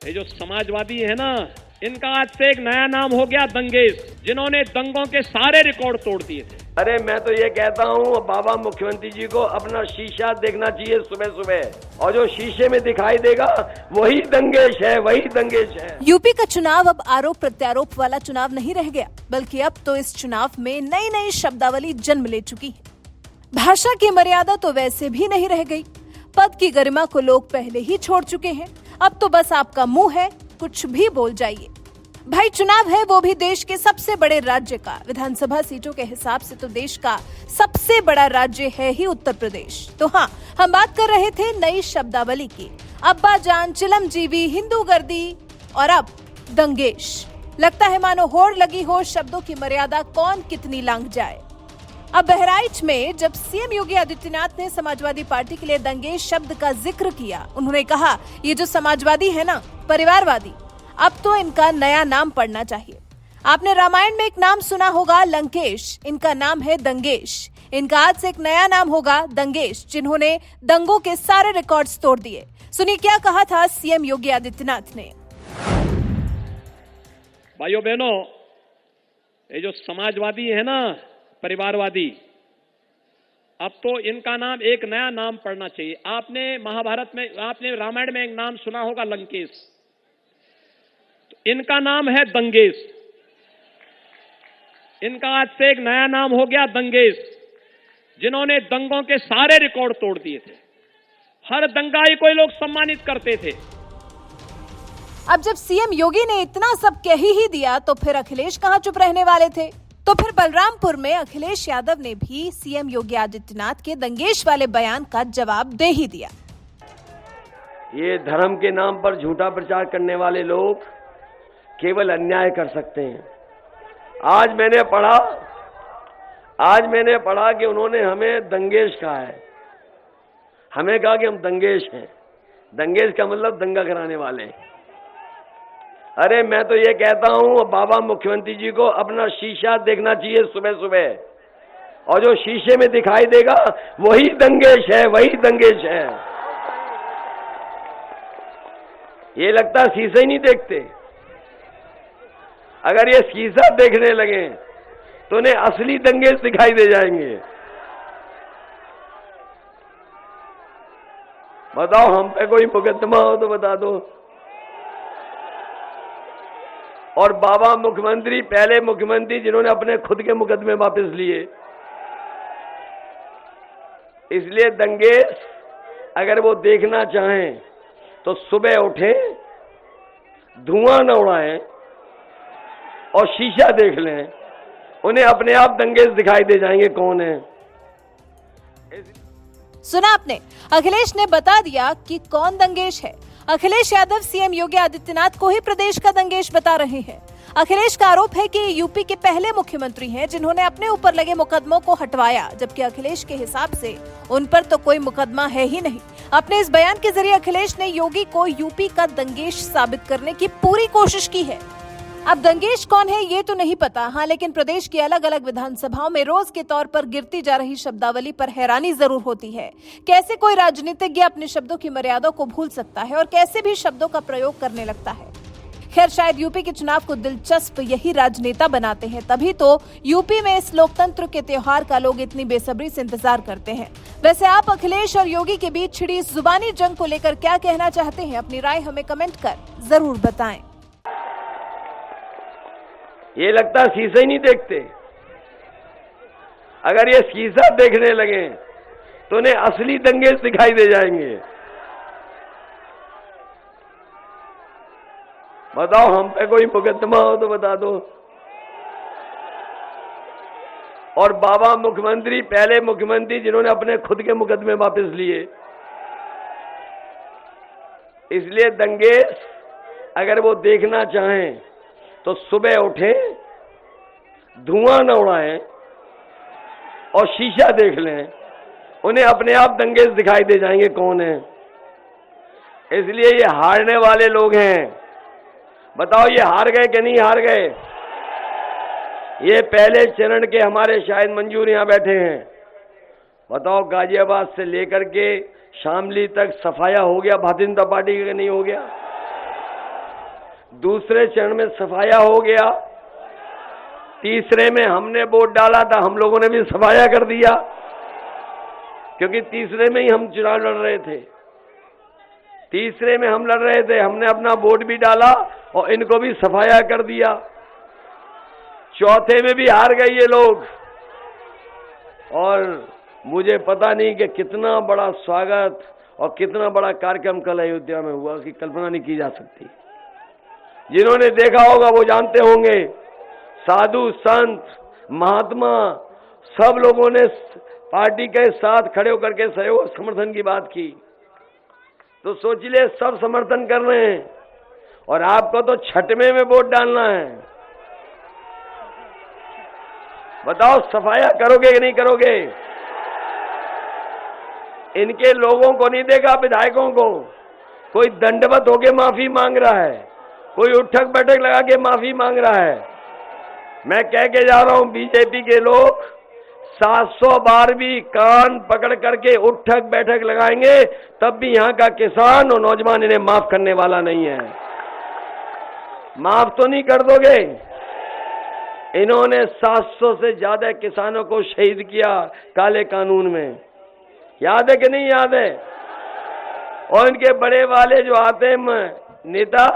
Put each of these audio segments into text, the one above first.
ये जो समाजवादी है ना, इनका आज से एक नया नाम हो गया दंगेश, जिन्होंने दंगों के सारे रिकॉर्ड तोड़ दिए थे। अरे मैं तो ये कहता हूँ बाबा मुख्यमंत्री जी को अपना शीशा देखना चाहिए सुबह सुबह, और जो शीशे में दिखाई देगा वही दंगेश है, वही दंगेश है। यूपी का चुनाव अब आरोप प्रत्यारोप वाला चुनाव नहीं रह गया, बल्कि अब तो इस चुनाव में नई नई शब्दावली जन्म ले चुकी है। भाषा की मर्यादा तो वैसे भी नहीं रह गई, पद की गरिमा को लोग पहले ही छोड़ चुके हैं। अब तो बस आपका मुंह है, कुछ भी बोल जाइए। भाई चुनाव है वो भी देश के सबसे बड़े राज्य का। विधानसभा सीटों के हिसाब से तो देश का सबसे बड़ा राज्य है ही उत्तर प्रदेश। तो हाँ, हम बात कर रहे थे नई शब्दावली की। अब्बा जान, चिलमजीवी, हिंदू गर्दी और अब दंगेश। लगता है मानो होड़ लगी हो शब्दों की मर्यादा कौन कितनी लांघ जाए। अब बहराइच में जब सीएम योगी आदित्यनाथ ने समाजवादी पार्टी के लिए दंगेश शब्द का जिक्र किया, उन्होंने कहा ये जो समाजवादी है ना, परिवारवादी, अब तो इनका नया नाम पड़ना चाहिए। आपने रामायण में एक नाम सुना होगा लंकेश, इनका नाम है दंगेश। इनका आज से एक नया नाम होगा दंगेश, जिन्होंने दंगों के सारे रिकॉर्ड्स तोड़ दिए। सुनिए क्या कहा था सीएम योगी आदित्यनाथ ने। भाइयों बहनों, ये जो समाजवादी है ना, परिवारवादी, अब तो इनका नाम एक नया नाम पड़ना चाहिए। आपने महाभारत में, आपने रामायण में एक नाम सुना होगा लंकेश, तो इनका नाम है दंगेश। इनका आज से एक नया नाम हो गया दंगेश, जिन्होंने दंगों के सारे रिकॉर्ड तोड़ दिए थे। हर दंगाई को लोग सम्मानित करते थे। अब जब सीएम योगी ने इतना सब कह ही दिया, तो फिर अखिलेश कहां चुप रहने वाले थे। तो फिर बलरामपुर में अखिलेश यादव ने भी सीएम योगी आदित्यनाथ के दंगेश वाले बयान का जवाब दे ही दिया। ये धर्म के नाम पर झूठा प्रचार करने वाले लोग केवल अन्याय कर सकते हैं। आज मैंने पढ़ा कि उन्होंने हमें दंगेश कहा है। हमें कहा कि हम दंगेश हैं। दंगेश का मतलब दंगा कराने वाले। अरे मैं तो ये कहता हूँ बाबा मुख्यमंत्री जी को अपना शीशा देखना चाहिए सुबह सुबह, और जो शीशे में दिखाई देगा वही दंगेश है, वही दंगेश है। ये लगता है शीशे ही नहीं देखते। अगर ये शीशा देखने लगे तो उन्हें असली दंगेश दिखाई दे जाएंगे। बताओ, हम पे कोई मुकदमा हो तो बता दो। और बाबा मुख्यमंत्री पहले मुख्यमंत्री जिन्होंने अपने खुद के मुकदमे वापस लिए। इसलिए दंगेश अगर वो देखना चाहें तो सुबह उठे, धुआं न उड़ाएं और शीशा देख लें, उन्हें अपने आप दंगेश दिखाई दे जाएंगे कौन है। सुना आपने, अखिलेश ने बता दिया कि कौन दंगेश है। अखिलेश यादव सीएम योगी आदित्यनाथ को ही प्रदेश का दंगेश बता रहे हैं। अखिलेश का आरोप है कि यूपी के पहले मुख्यमंत्री हैं जिन्होंने अपने ऊपर लगे मुकदमों को हटवाया, जबकि अखिलेश के हिसाब से उन पर तो कोई मुकदमा है ही नहीं। अपने इस बयान के जरिए अखिलेश ने योगी को यूपी का दंगेश साबित करने की पूरी कोशिश की है। अब दंगेश कौन है ये तो नहीं पता, हाँ, लेकिन प्रदेश की अलग अलग विधानसभाओं में रोज के तौर पर गिरती जा रही शब्दावली पर हैरानी जरूर होती है। कैसे कोई राजनीतिज्ञ अपने शब्दों की मर्यादा को भूल सकता है और कैसे भी शब्दों का प्रयोग करने लगता है। खैर, शायद यूपी के चुनाव को दिलचस्प यही राजनेता बनाते हैं, तभी तो यूपी में इस लोकतंत्र के त्योहार का लोग इतनी बेसब्री से इंतजार करते हैं। वैसे आप अखिलेश और योगी के बीच छिड़ी इस जुबानी जंग को लेकर क्या कहना चाहते हैं? अपनी राय हमें कमेंट कर जरूर बताएं। ये लगता है शीशे ही नहीं देखते। अगर ये शीशा देखने लगे तो उन्हें असली दंगेश दिखाई दे जाएंगे। बताओ, हम पे कोई मुकदमा हो तो बता दो। और बाबा मुख्यमंत्री पहले मुख्यमंत्री जिन्होंने अपने खुद के मुकदमे वापस लिए। इसलिए दंगेश अगर वो देखना चाहें तो सुबह उठे, धुआं न उड़ाएं और शीशा देख लें, उन्हें अपने आप दंगेश दिखाई दे जाएंगे कौन है। इसलिए ये हारने वाले लोग हैं। बताओ, ये हार गए कि नहीं हार गए? ये पहले चरण के हमारे शायद मंजूर यहां बैठे हैं। बताओ, गाजियाबाद से लेकर के शामली तक सफाया हो गया भारतीय जनता पार्टी का, नहीं हो गया? दूसरे चरण में सफाया हो गया, तीसरे में हमने वोट डाला था, हम लोगों ने भी सफाया कर दिया, क्योंकि तीसरे में ही हम चुनाव लड़ रहे थे। तीसरे में हम लड़ रहे थे, हमने अपना वोट भी डाला और इनको भी सफाया कर दिया। चौथे में भी हार गए ये लोग, और मुझे पता नहीं कि कितना बड़ा स्वागत और कितना बड़ा कार्यक्रम कल अयोध्या में हुआ कि कल्पना नहीं की जा सकती। जिन्होंने देखा होगा वो जानते होंगे, साधु संत महात्मा सब लोगों ने पार्टी के साथ खड़े होकर के सहयोग समर्थन की बात की। तो सोचिए, सब समर्थन कर रहे हैं और आपको तो छठवें में वोट डालना है। बताओ सफाया करोगे कि नहीं करोगे? इनके लोगों को नहीं देखा, विधायकों को कोई दंडवत होके माफी मांग रहा है, कोई उठक बैठक लगा के माफी मांग रहा है। मैं कह के जा रहा हूं, बीजेपी के लोग 700 बार भी कान पकड़ करके उठक बैठक लगाएंगे, तब भी यहां का किसान और नौजवान इन्हें माफ करने वाला नहीं है। माफ तो नहीं कर दोगे? इन्होंने 700 से ज्यादा किसानों को शहीद किया काले कानून में, याद है कि नहीं याद है? और इनके बड़े वाले जो आते हैं नेता,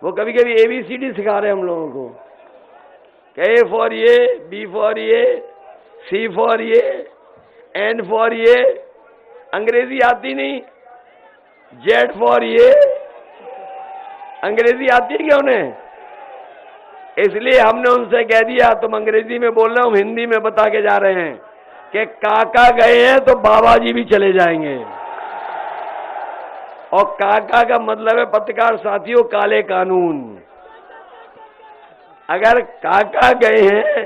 वो कभी कभी ABCD सिखा रहे हैं हम लोगों को, A फॉर ये, B फॉर ये, C फॉर ये, N फॉर ये, अंग्रेजी आती नहीं, Z फॉर ये, अंग्रेजी आती है क्या उन्हें? इसलिए हमने उनसे कह दिया, तुम अंग्रेजी में बोल रहे हो, हम हिंदी में बता के जा रहे हैं कि काका गए हैं तो बाबा जी भी चले जाएंगे। और काका का मतलब है, पत्रकार साथियों, काले कानून। अगर काका गए हैं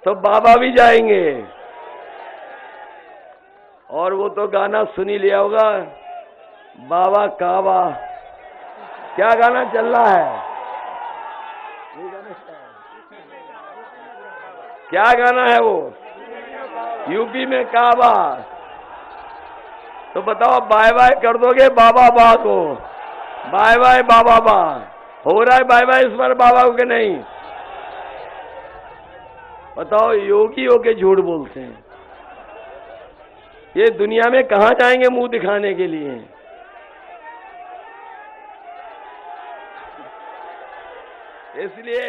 तो बाबा भी जाएंगे। और वो तो गाना सुन ही लिया होगा, बाबा काबा, क्या गाना चल रहा है? क्या गाना है वो? यूपी में काबा। तो बताओ, बाय बाय कर दोगे बाबा बा को? बाय बाय बाबा बा हो रहा है, बाय बाय इस बार बाबा को कि नहीं? बताओ, योगी होके झूठ बोलते हैं। ये दुनिया में कहां जाएंगे मुंह दिखाने के लिए? इसलिए